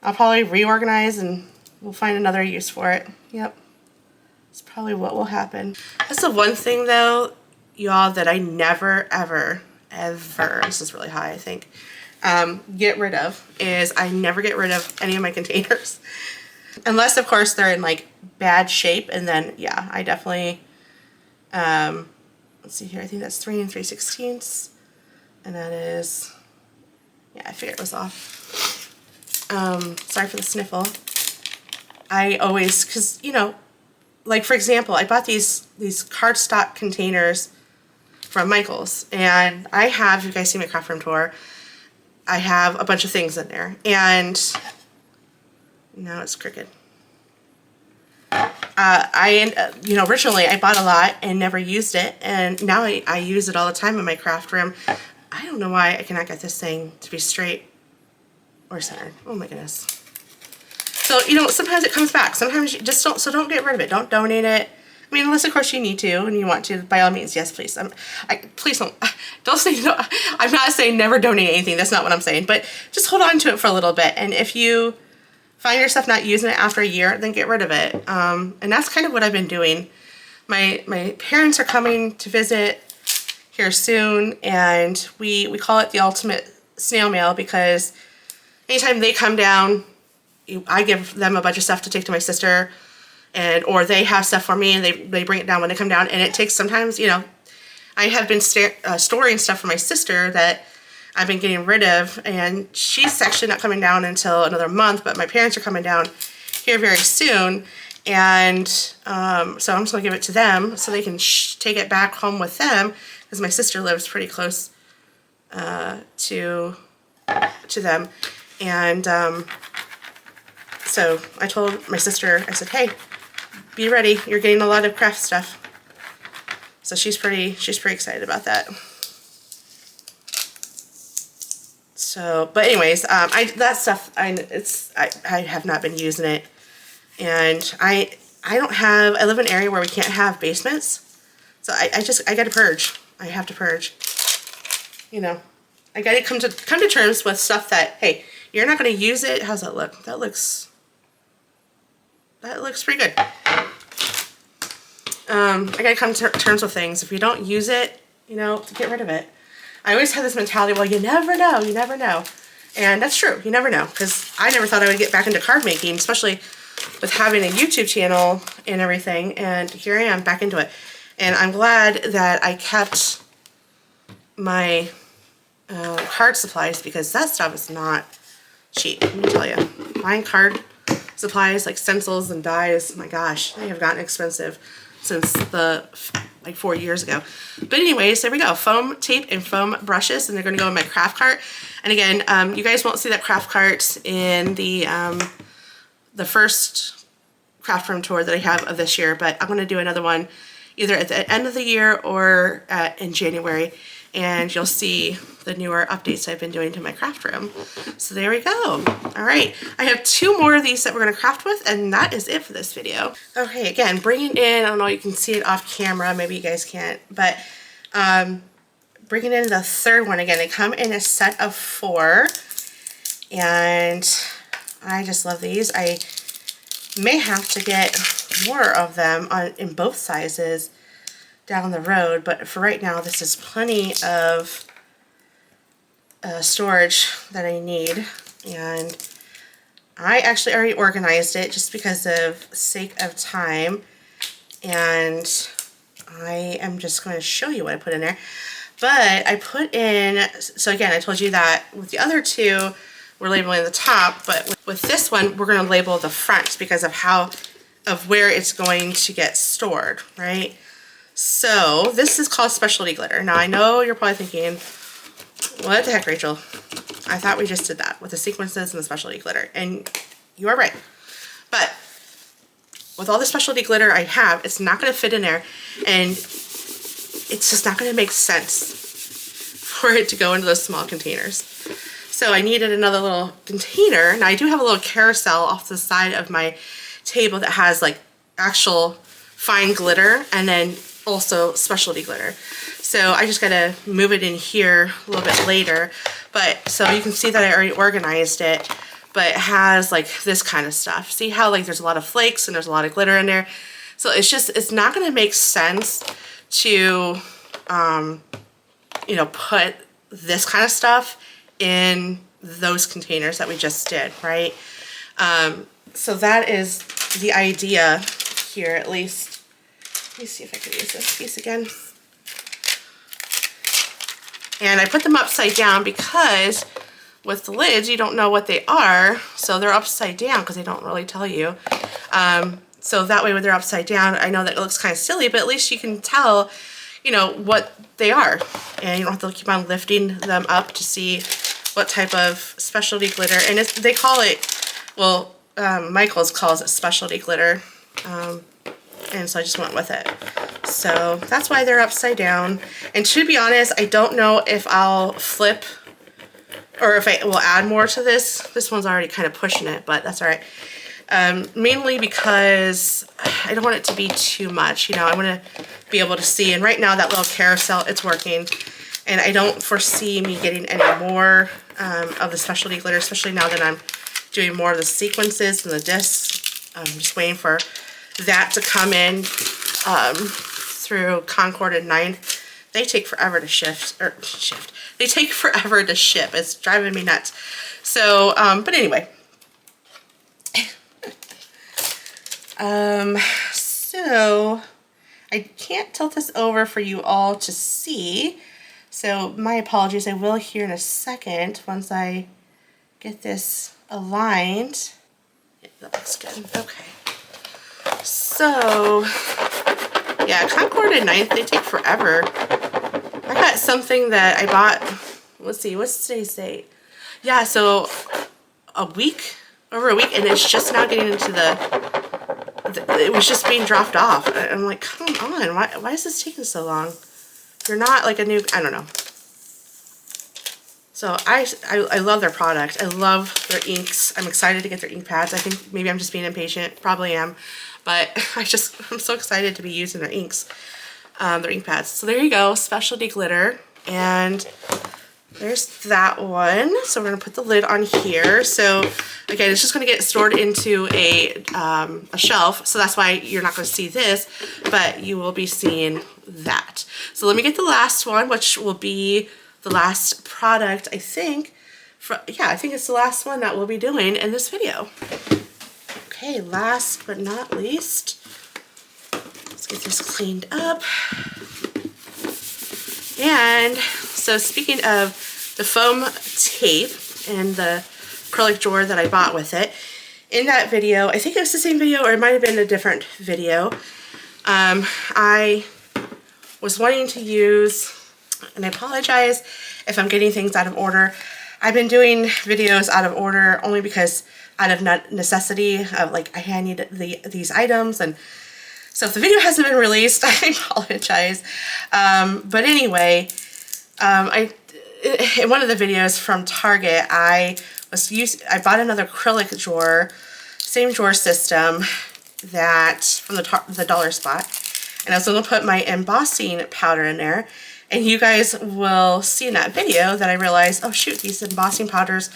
I'll probably reorganize and we'll find another use for it. Yep, that's probably what will happen. That's the one thing though, y'all, that I never ever, this is really high I think, get rid of, is I never get rid of any of my containers. Unless of course they're in like bad shape, and then yeah, I definitely, let's see here, I think that's 3 3/16, and that is, yeah, I figured it was off. Sorry for the sniffle. I always, cause you know, like for example, I bought these cardstock containers from Michael's, and I have, if you guys see my craft room tour, I have a bunch of things in there, and now it's crooked. You know, originally I bought a lot and never used it, and now I use it all the time in my craft room. I don't know why I cannot get this thing to be straight or centered. Oh my goodness. So, you know, sometimes it comes back. Sometimes you just don't, so don't get rid of it. Don't donate it. I mean, unless of course you need to and you want to, by all means, yes, please. Please don't say no. I'm not saying never donate anything. That's not what I'm saying. But just hold on to it for a little bit. And if you find yourself not using it after a year, then get rid of it. And that's kind of what I've been doing. My parents are coming to visit here soon, and we call it the ultimate snail mail, because anytime they come down, I give them a bunch of stuff to take to my sister, or they have stuff for me and they bring it down when they come down. And it takes sometimes, you know, I have been storing stuff for my sister that I've been getting rid of, and she's actually not coming down until another month, but my parents are coming down here very soon, and so I'm just going to give it to them so they can take it back home with them, because my sister lives pretty close to them. And so I told my sister, I said, hey, be ready, you're getting a lot of craft stuff. So she's pretty excited about that. So, but anyways, that stuff, I have not been using it, and I live in an area where we can't have basements, so I got to purge. I have to purge. You know, I got to come to terms with stuff that, hey, you're not going to use it. How's that look? That looks pretty good. I got to come to terms with things. If you don't use it, you know, to get rid of it. I always have this mentality, well, you never know, you never know. And that's true, you never know, because I never thought I would get back into card making, especially with having a YouTube channel and everything, and here I am back into it. And I'm glad that I kept my card supplies, because that stuff is not cheap, let me tell you. Buying card supplies like stencils and dies, my gosh, they have gotten expensive since like 4 years ago. But anyways, there we go. Foam tape and foam brushes, and they're going to go in my craft cart. And again, you guys won't see that craft cart in the first craft room tour that I have of this year, but I'm going to do another one either at the end of the year or in January, and you'll see the newer updates I've been doing to my craft room. So there we go. All right, I have 2 more of these that we're going to craft with, and that is it for this video. Okay, again, bringing in, I don't know, you can see it off camera, maybe you guys can't, but bringing in the third one again. They come in a set of 4, and I just love these. I may have to get more of them in both sizes down the road, but for right now, this is plenty of storage that I need. And I actually already organized it just because of sake of time, and I am just going to show you what I put in there. But I put in, so again, I told you that with the other two, we're labeling the top, but with this one, we're gonna label the front because of where it's going to get stored, right? So this is called specialty glitter. Now I know you're probably thinking, what the heck, Rachel? I thought we just did that with the sequences and the specialty glitter, and you are right. But with all the specialty glitter I have, it's not gonna fit in there, and it's just not gonna make sense for it to go into those small containers. So I needed another little container. Now I do have a little carousel off the side of my table that has like actual fine glitter and then also specialty glitter. So I just gotta move it in here a little bit later. But so you can see that I already organized it, but it has like this kind of stuff. See how like there's a lot of flakes and there's a lot of glitter in there. So it's not gonna make sense to, you know, put this kind of stuff in those containers that we just did, right? So that is the idea here, at least. Let me see if I can use this piece again. And I put them upside down because with the lids, you don't know what they are. So they're upside down because they don't really tell you. So that way when they're upside down, I know that it looks kind of silly, but at least you can tell, you know, what they are. And you don't have to keep on lifting them up to see what type of specialty glitter. And they call it, well, Michaels calls it specialty glitter. And so I just went with it. So that's why they're upside down. And to be honest, I don't know if I'll flip or if I will add more to this. This one's already kind of pushing it, but that's all right. Mainly because I don't want it to be too much. You know, I want to be able to see. And right now that little carousel, it's working. And I don't foresee me getting any more of the specialty glitter, especially now that I'm doing more of the sequences and the discs. I'm just waiting for that to come in through Concord and 9th. They take forever to They take forever to ship. It's driving me nuts. So, but anyway. So I can't tilt this over for you all to see. So my apologies. I will here in a second once I get this aligned. Yeah, that looks good. Okay. So yeah, Concord and 9th, they take forever. I got something that I bought, let's see, what's today's date? Yeah, so over a week, and it's just now getting into it was just being dropped off. I'm like, come on, why is this taking so long? You're not like a new, I don't know. So I love their product. I love their inks. I'm excited to get their ink pads. I think maybe I'm just being impatient, probably am, but I'm so excited to be using their inks, their ink pads. So there you go, specialty glitter, and there's that one. So we're gonna put the lid on here. So again, it's just gonna get stored into a shelf. So that's why you're not gonna see this, but you will be seeing that. So let me get the last one, which will be the last product, I think. Yeah, I think it's the last one that we'll be doing in this video. Okay, last but not least, let's get this cleaned up. And so speaking of the foam tape and the acrylic drawer that I bought with it, in that video, I think it was the same video or it might have been a different video, I was wanting to use, and I apologize if I'm getting things out of order. I've been doing videos out of order only because out of necessity of like I need these items, and so if the video hasn't been released, I apologize. But anyway, in one of the videos from Target, I bought another acrylic drawer, same drawer system that from the dollar spot, and I was going to put my embossing powder in there. And you guys will see in that video that I realized, oh shoot, these embossing powders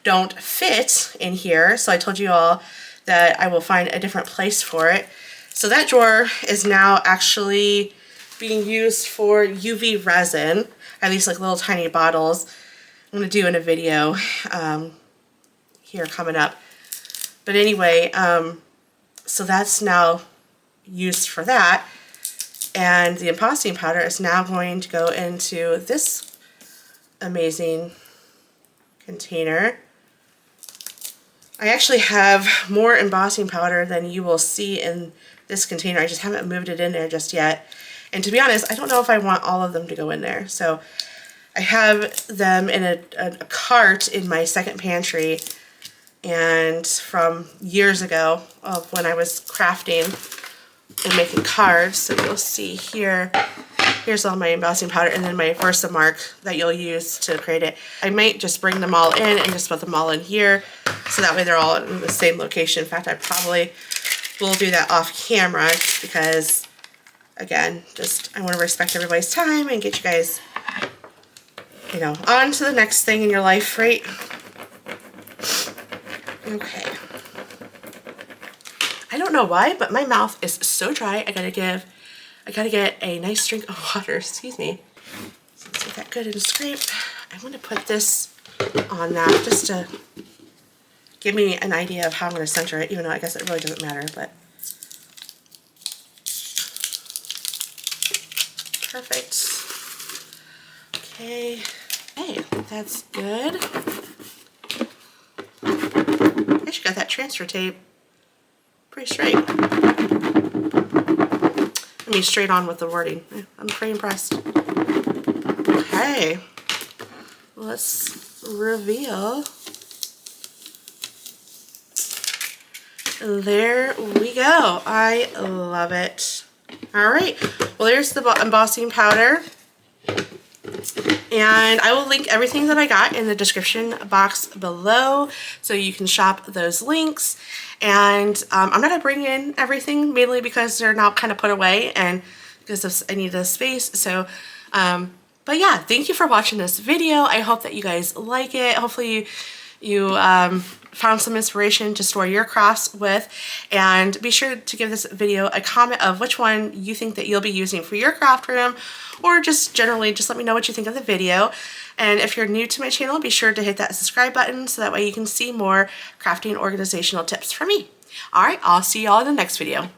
don't fit in here. So I told you all that I will find a different place for it. So that drawer is now actually being used for UV resin. I have these like little tiny bottles I'm going to do in a video here coming up. But anyway, so that's now used for that. And the embossing powder is now going to go into this amazing container. I actually have more embossing powder than you will see in this container. I just haven't moved it in there just yet. And to be honest, I don't know if I want all of them to go in there. So I have them in a cart in my second pantry, and from years ago of when I was crafting and making cards. So you'll see here, here's all my embossing powder and then my Versamark that you'll use to create it. I might just bring them all in and just put them all in here so that way they're all in the same location. In fact, I probably will do that off camera because, again, just I want to respect everybody's time and get you guys, you know, on to the next thing in your life, right? Okay. I don't know why, but my mouth is so dry. I gotta get a nice drink of water. Excuse me. So let's get that good and scraped. I'm gonna put this on that just to give me an idea of how I'm gonna center it, even though I guess it really doesn't matter, but perfect. Okay. Hey, that's good. I should got that transfer tape pretty straight. I mean, straight on with the wording. I'm pretty impressed. Okay, let's reveal. There we go. I love it. All right, well, there's the embossing powder. And I will link everything that I got in the description box below so you can shop those links. And I'm not going to bring in everything, mainly because they're now kind of put away and because I need the space. So, but yeah, thank you for watching this video. I hope that you guys like it. Hopefully you found some inspiration to store your crafts with, and be sure to give this video a comment of which one you think that you'll be using for your craft room, or just generally just let me know what you think of the video. And if you're new to my channel, be sure to hit that subscribe button so that way you can see more crafting organizational tips from me. All right, I'll see y'all in the next video.